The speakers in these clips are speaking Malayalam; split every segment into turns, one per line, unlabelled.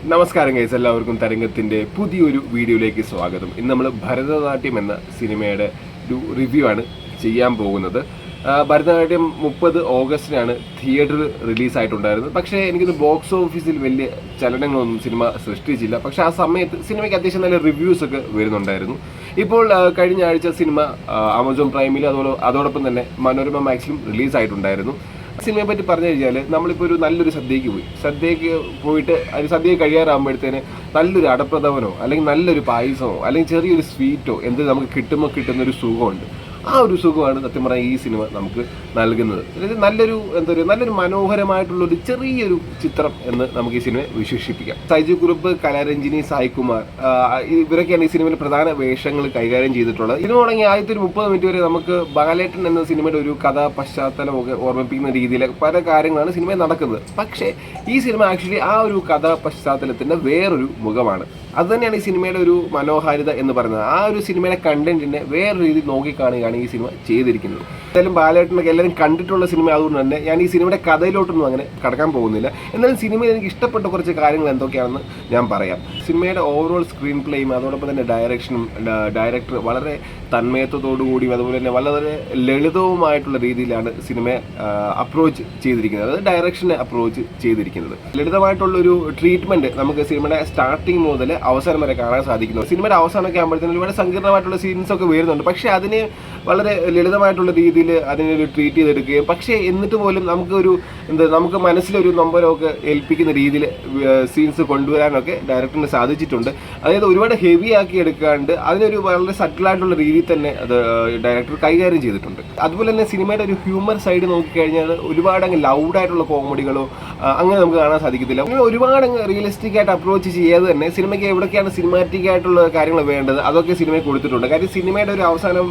നമസ്കാരം ഗൈസ്, എല്ലാവർക്കും തരംഗത്തിൻ്റെ പുതിയൊരു വീഡിയോയിലേക്ക് സ്വാഗതം. ഇന്ന് നമ്മൾ ഭരതനാട്യം എന്ന സിനിമയുടെ ഒരു റിവ്യൂ ആണ് ചെയ്യാൻ പോകുന്നത്. ഭരതനാട്യം 30 ഓഗസ്റ്റിനാണ് തിയേറ്ററിൽ റിലീസായിട്ടുണ്ടായിരുന്നത്. പക്ഷേ എനിക്കിന്ന് ബോക്സ് ഓഫീസിൽ വലിയ ചലനങ്ങളൊന്നും സിനിമ സൃഷ്ടിച്ചില്ല. പക്ഷേ ആ സമയത്ത് സിനിമയ്ക്ക് അത്യാവശ്യം നല്ല റിവ്യൂസൊക്കെ വരുന്നുണ്ടായിരുന്നു. ഇപ്പോൾ കഴിഞ്ഞ ആഴ്ച സിനിമ ആമസോൺ പ്രൈമിൽ അതോടൊപ്പം തന്നെ മനോരമ മാക്സിലും റിലീസായിട്ടുണ്ടായിരുന്നു. സിനിമയെ പറ്റി പറഞ്ഞു കഴിഞ്ഞാൽ നമ്മളിപ്പോൾ ഒരു നല്ലൊരു സദ്യക്ക് പോയിട്ട് അത് സദ്യ കഴിയാറാകുമ്പോഴത്തേന് നല്ലൊരു അടപ്രഥമനോ അല്ലെങ്കിൽ നല്ലൊരു പായസമോ അല്ലെങ്കിൽ ചെറിയൊരു സ്വീറ്റോ എന്ത് നമുക്ക് കിട്ടുന്നൊരു സുഖമുണ്ട്. ആ ഒരു സുഖമാണ് സത്യം പറഞ്ഞാൽ ഈ സിനിമ നമുക്ക് നൽകുന്നത്. അതായത് നല്ലൊരു മനോഹരമായിട്ടുള്ളൊരു ചെറിയൊരു ചിത്രം എന്ന് നമുക്ക് ഈ സിനിമയെ വിശേഷിപ്പിക്കാം. സൈജു കുറുപ്പ്, കലാരഞ്ജിനി, സായ്കുമാർ ഇവരൊക്കെയാണ് ഈ സിനിമയിൽ പ്രധാന വേഷങ്ങൾ കൈകാര്യം ചെയ്തിട്ടുള്ളത്. സിനിമ തുടങ്ങി ആദ്യത്തെ ഒരു 30 മിനിറ്റ് വരെ നമുക്ക് ബാലേട്ടൻ എന്ന സിനിമയുടെ ഒരു കഥാ പശ്ചാത്തലമൊക്കെ ഓർമ്മിപ്പിക്കുന്ന രീതിയിൽ പല കാര്യങ്ങളാണ് സിനിമയിൽ നടക്കുന്നത്. പക്ഷേ ഈ സിനിമ ആക്ച്വലി ആ ഒരു കഥാ പശ്ചാത്തലത്തിൻ്റെ വേറൊരു മുഖമാണ്. അതുതന്നെയാണ് ഈ സിനിമയുടെ ഒരു മനോഹാരിത എന്ന് പറയുന്നത്. ആ ഒരു സിനിമയുടെ കണ്ടന്റിനെ വേറൊരു രീതിയിൽ നോക്കിക്കാണുകയാണ് ഈ സിനിമ ചെയ്തിരിക്കുന്നത്. എന്തായാലും ബാലേട്ടനൊക്കെ എല്ലാവരും കണ്ടിട്ടുള്ള സിനിമ ആയതുകൊണ്ട് തന്നെ ഞാൻ ഈ സിനിമയുടെ കഥയിലോട്ടൊന്നും അങ്ങനെ കടക്കാൻ പോകുന്നില്ല. എന്നാലും സിനിമയിൽ എനിക്ക് ഇഷ്ടപ്പെട്ട കുറച്ച് കാര്യങ്ങൾ എന്തൊക്കെയാണെന്ന് ഞാൻ പറയാം. സിനിമയുടെ ഓവറോൾ സ്ക്രീൻ പ്ലേയും അതോടൊപ്പം തന്നെ ഡയറക്ടർ വളരെ തന്മയത്വത്തോടുകൂടിയും അതുപോലെ തന്നെ വളരെ ലളിതവുമായിട്ടുള്ള രീതിയിലാണ് സിനിമയെ അപ്രോച്ച് ചെയ്തിരിക്കുന്നത്. അതായത് ഡയറക്ഷനെ അപ്രോച്ച് ചെയ്തിരിക്കുന്നത് ലളിതമായിട്ടുള്ളൊരു ട്രീറ്റ്മെന്റ് നമുക്ക് സിനിമയുടെ സ്റ്റാർട്ടിങ് മുതൽ അവസാനം വരെ കാണാൻ സാധിക്കുന്നു. സിനിമയുടെ അവസാനമൊക്കെ ആകുമ്പോഴത്തേനും ഒരുപാട് സങ്കീർണമായിട്ടുള്ള സീൻസ് ഒക്കെ വരുന്നുണ്ട്. പക്ഷേ അതിനെ വളരെ ലളിതമായിട്ടുള്ള രീതിയിൽ അതിനൊരു ട്രീറ്റ് ചെയ്തെടുക്കുകയും പക്ഷേ എന്നിട്ട് പോലും നമുക്ക് മനസ്സിലൊരു നൊമ്പരമൊക്കെ ഏൽപ്പിക്കുന്ന രീതിയിൽ സീൻസ് കൊണ്ടുവരാനൊക്കെ ഡയറക്ടറിന് സാധിച്ചിട്ടുണ്ട്. അതായത് ഒരുപാട് ഹെവി ആക്കി എടുക്കാണ്ട് അതിനൊരു വളരെ സട്ടിലായിട്ടുള്ള രീതിയിൽ തന്നെ അത് ഡയറക്ടർ കൈകാര്യം ചെയ്തിട്ടുണ്ട്. അതുപോലെ തന്നെ സിനിമയുടെ ഒരു ഹ്യൂമർ സൈഡ് നോക്കിക്കഴിഞ്ഞാൽ ഒരുപാട് അങ്ങ് ലൗഡായിട്ടുള്ള കോമഡികളോ അങ്ങനെ നമുക്ക് കാണാൻ സാധിക്കത്തില്ല. അങ്ങനെ ഒരുപാട് അങ്ങ് റിയലിസ്റ്റിക് ആയിട്ട് അപ്രോച്ച് ചെയ്യാതെ തന്നെ സിനിമയ്ക്ക് എവിടെയൊക്കെയാണ് സിനിമാറ്റിക് ആയിട്ടുള്ള കാര്യങ്ങൾ വേണ്ടത് അതൊക്കെ സിനിമയെ കൊടുത്തിട്ടുണ്ട്. കാര്യം സിനിമയുടെ ഒരു അവസാനം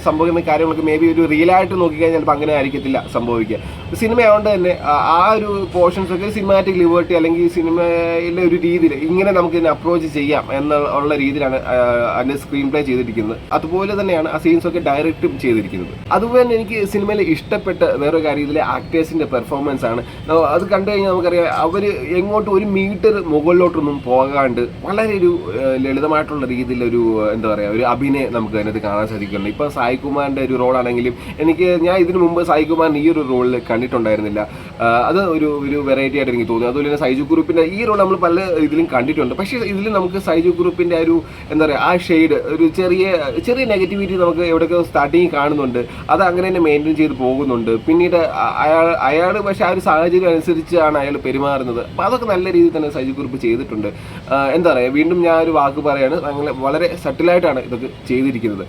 സംഭവിക്കുന്ന കാര്യങ്ങളൊക്കെ മേ ബി ഒരു റിയലായിട്ട് നോക്കിക്കഴിഞ്ഞാൽ ചിലപ്പോൾ അങ്ങനെ ആയിരിക്കത്തില്ല സംഭവിക്കുക. സിനിമ ആയതുകൊണ്ട് തന്നെ ആ ഒരു പോർഷൻസ് ഒക്കെ സിനിമാറ്റിക് ലിബർട്ടി അല്ലെങ്കിൽ സിനിമയിലെ ഒരു രീതിയിൽ ഇങ്ങനെ നമുക്ക് ഇതിനെ അപ്രോച്ച് ചെയ്യാം എന്നുള്ള രീതിയിലാണ് അതിൻ്റെ സ്ക്രീൻ പ്ലേ ചെയ്തിരിക്കുന്നത്. അതുപോലെ തന്നെയാണ് ആ സീൻസ് ഒക്കെ ഡയറക്റ്റും ചെയ്തിരിക്കുന്നത്. അതുപോലെ തന്നെ എനിക്ക് സിനിമയിൽ ഇഷ്ടപ്പെട്ട വേറൊരു കാര്യം ഇതിലെ ആക്ടേഴ്സിൻ്റെ പെർഫോമൻസ് ആണ്. അത് കണ്ടു കഴിഞ്ഞാൽ നമുക്കറിയാം അവർ എങ്ങോട്ടും 1 മീറ്റർ മുകളിലോട്ടൊന്നും പോകാണ്ട് വളരെ ഒരു ലളിതമായിട്ടുള്ള രീതിയിലൊരു ഒരു അഭിനയം നമുക്ക് അതിനകത്ത് കാണാൻ സാധിക്കുന്നുണ്ട്. ഇപ്പോൾ സായ്കുമാറിൻ്റെ ഒരു റോളാണെങ്കിലും ഞാൻ ഇതിനു മുമ്പ് സായ്കുമാറിന് ഈ ഒരു റോളിൽ കണ്ടിട്ടുണ്ടായിരുന്നില്ല. അത് ഒരു വെറൈറ്റി ആയിട്ട് എനിക്ക് തോന്നി. അതുപോലെ തന്നെ സൈജു ഗ്രൂപ്പിൻ്റെ ഈ റോൾ നമ്മൾ പല ഇതിലും കണ്ടിട്ടുണ്ട്. പക്ഷേ ഇതിൽ നമുക്ക് സൈജു ഗ്രൂപ്പിൻ്റെ ഒരു ആ ഷെയ്ഡ് ഒരു ചെറിയ നെഗറ്റിവിറ്റി നമുക്ക് എവിടെയൊക്കെ സ്റ്റാർട്ടിങ് കാണുന്നുണ്ട്. അത് അങ്ങനെ തന്നെ മെയിൻറ്റെയിൻ ചെയ്ത് പോകുന്നുണ്ട്. പിന്നീട് അയാൾ പക്ഷേ ആ ഒരു സാഹചര്യം അനുസരിച്ചാണ് അയാൾ പെരുമാറുന്നത്. അപ്പോൾ അതൊക്കെ നല്ല രീതിയിൽ തന്നെ സൈജു ഗ്രൂപ്പ് ചെയ്തിട്ടുണ്ട്. വീണ്ടും ഞാൻ ഒരു വാക്ക് പറയാണ്, അങ്ങനെ വളരെ സട്ടിലായിട്ടാണ് ഇതൊക്കെ ചെയ്തിരിക്കുന്നത്.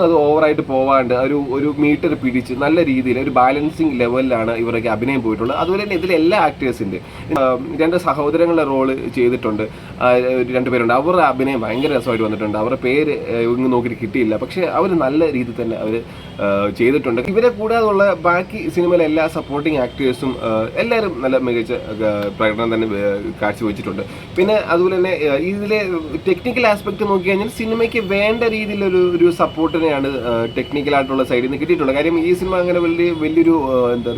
അത് ഓവറായിട്ട് പോവാണ്ട് ഒരു മീറ്റർ പിടിച്ച് നല്ല രീതിയിൽ ഒരു ബാലൻസിങ് ലെവലിലാണ് ഇവരൊക്കെ അഭിനയം പോയിട്ടുള്ളത്. അതുപോലെ തന്നെ ഇതിലെ എല്ലാ ആക്ടേഴ്സിൻ്റെ 2 സഹോദരങ്ങളുടെ റോള് ചെയ്തിട്ടുണ്ട്. 2 പേരുണ്ട്. അവരുടെ അഭിനയം ഭയങ്കര രസമായിട്ട് വന്നിട്ടുണ്ട്. അവരുടെ പേര് ഇങ്ങ് നോക്കിയിട്ട് കിട്ടിയില്ല. പക്ഷേ അവർ നല്ല രീതിയിൽ തന്നെ അവർ ചെയ്തിട്ടുണ്ട്. ഇവരെ കൂടാതുള്ള ബാക്കി സിനിമയിലെ എല്ലാ സപ്പോർട്ടിങ് ആക്ടേഴ്സും എല്ലാവരും നല്ല മികച്ച പ്രകടനം തന്നെ കാഴ്ചവെച്ചിട്ടുണ്ട്. പിന്നെ അതുപോലെ തന്നെ ഇതിലെ ടെക്നിക്കൽ ആസ്പെക്ട് നോക്കി കഴിഞ്ഞാൽ സിനിമയ്ക്ക് വേണ്ട രീതിയിലൊരു സപ്പോർട്ടിനെയാണ് ടെക്നിക്കലായിട്ടുള്ള സൈഡിൽ നിന്ന് കിട്ടിയിട്ടുള്ളത്. കാര്യം ഈ സിനിമ അങ്ങനെ വലിയൊരു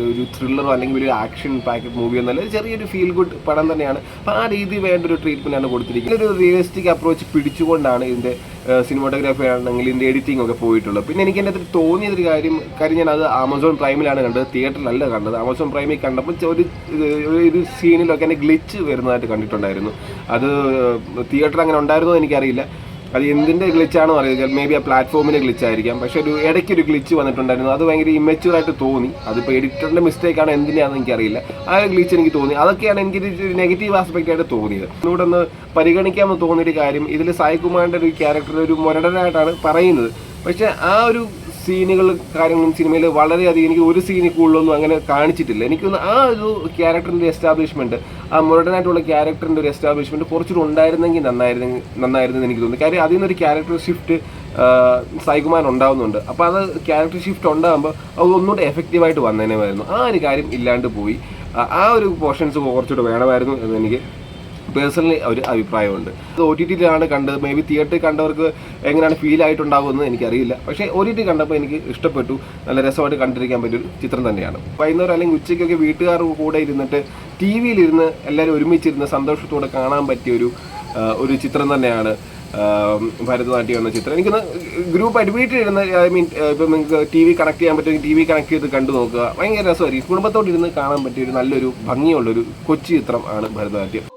ഒരു ത്രില്ലറോ അല്ലെങ്കിൽ വലിയൊരു ആക്ഷൻ പാക്കറ്റ് മൂവി എന്നല്ല, ചെറിയൊരു ഫീൽ ഗുഡ് പടം തന്നെയാണ്. അപ്പോൾ ആ രീതി വേണ്ട ഒരു ട്രീറ്റ്മെൻറ്റാണ് കൊടുത്തിരിക്കുന്നത്. ഒരു റിയലിസ്റ്റിക് അപ്രോച്ച് പിടിച്ചുകൊണ്ടാണ് ഇതിൻ്റെ സിനിമാറ്റോഗ്രാഫി ആണെങ്കിൽ ഇതിൻ്റെ എഡിറ്റിംഗ് ഒക്കെ പോയിട്ടുള്ളത്. പിന്നെ എനിക്ക് എൻ്റെ അടുത്ത് തോന്നിയൊരു കാര്യം ഞാൻ അത് ആമസോൺ പ്രൈമിലാണ് കണ്ടത്, തിയേറ്ററിലല്ല കണ്ടത്. ആമസോൺ പ്രൈമിൽ കണ്ടപ്പോൾ ഒരു സീനിലൊക്കെ എന്നെ ഗ്ലിച്ച് വരുന്നതായിട്ട് കണ്ടിട്ടുണ്ടായിരുന്നു. അത് തിയേറ്റർ അങ്ങനെ ഉണ്ടായിരുന്നോ എനിക്കറിയില്ല. അത് എന്തിൻ്റെ ഗ്ലിച്ചാണോ അറിയില്ല. മേ ബി ആ പ്ലാറ്റ്ഫോമിൻ്റെ ഗ്ലിച്ച് ആയിരിക്കാം. പക്ഷേ ഇടയ്ക്കൊരു ഗ്ലിച്ച് വന്നിട്ടുണ്ടായിരുന്നു. അത് ഭയങ്കര ഇമ്മച്യൂറായിട്ട് തോന്നി. അതിപ്പോൾ എഡിറ്ററിൻ്റെ മിസ്റ്റേക്കാണോ എന്തിനാണെന്ന് എനിക്കറിയില്ല. ആ ഗ്ലിച്ച് എനിക്ക് തോന്നി. അതൊക്കെയാണ് എനിക്കൊരു നെഗറ്റീവ് ആസ്പെക്റ്റ് ആയിട്ട് തോന്നിയത്. ഇവിടെ ഒന്ന് പരിഗണിക്കാമെന്ന് തോന്നിയൊരു കാര്യം, ഇതിൽ സായ്കുമാറിൻ്റെ ഒരു ക്യാരക്ടർ ഒരു മുരടനായിട്ടാണ് പറയുന്നത്. പക്ഷേ ആ ഒരു കാര്യങ്ങളും സിനിമയിൽ വളരെയധികം എനിക്ക് ഒരു സീനിൽ കൂടുതലൊന്നും അങ്ങനെ കാണിച്ചിട്ടില്ല. എനിക്കൊന്ന് ആ ഒരു ക്യാരക്ടറിൻ്റെ എസ്റ്റാബ്ലിഷ്മെൻറ്റ്, ആ മുരടനായിട്ടുള്ള ക്യാരക്ടറിൻ്റെ ഒരു എസ്റ്റാബ്ലിഷ്മെൻറ്റ് കുറച്ചുകൂടി ഉണ്ടായിരുന്നെങ്കിൽ നന്നായിരുന്നെന്ന് എനിക്ക് തോന്നുന്നു. കാര്യം അതിൽ നിന്നൊരു ക്യാരക്ടർ ഷിഫ്റ്റ് സായ്കുമാർ ഉണ്ടാകുന്നുണ്ട്. അപ്പോൾ അത് ക്യാരക്ടർ ഷിഫ്റ്റ് ഉണ്ടാകുമ്പോൾ അത് ഒന്നുകൂടെ എഫക്റ്റീവായിട്ട് വന്നേനെമായിരുന്നു. ആ ഒരു കാര്യം ഇല്ലാണ്ട് പോയി. ആ ഒരു പോർഷൻസ് കുറച്ചുകൂടെ വേണമായിരുന്നു എന്ന് എനിക്ക് പേഴ്സണലി ഒരു അഭിപ്രായമുണ്ട്. ഇത് OTT-യിലാണ് കണ്ടത്. മേ ബി തിയേറ്ററിൽ കണ്ടവർക്ക് എങ്ങനെയാണ് ഫീൽ ആയിട്ടുണ്ടാകുമെന്ന് എനിക്കറിയില്ല. പക്ഷേ OTT കണ്ടപ്പോൾ എനിക്ക് ഇഷ്ടപ്പെട്ടു. നല്ല രസമായിട്ട് കണ്ടിരിക്കാൻ പറ്റിയൊരു ചിത്രം തന്നെയാണ്. വൈകുന്നേരം അല്ലെങ്കിൽ ഉച്ചയ്ക്കൊക്കെ വീട്ടുകാർ കൂടെ ഇരുന്നിട്ട് TV-യിലിരുന്ന് എല്ലാവരും ഒരുമിച്ചിരുന്ന് സന്തോഷത്തോടെ കാണാൻ പറ്റിയൊരു ചിത്രം തന്നെയാണ് ഭരതനാട്യം എന്ന ചിത്രം. എനിക്കൊന്ന് ഗ്രൂപ്പായിട്ട് വീട്ടിലിരുന്ന് ഇപ്പം നിങ്ങൾക്ക് TV കണക്ട് ചെയ്യാൻ പറ്റുമെങ്കിൽ TV കണക്ട് ചെയ്ത് കണ്ടു നോക്കുക. ഭയങ്കര രസമായിരിക്കും. കുടുംബത്തോട് ഇരുന്ന് കാണാൻ പറ്റിയൊരു നല്ലൊരു ഭംഗിയുള്ളൊരു കൊച്ചു ചിത്രം ആണ് ഭരതനാട്യം.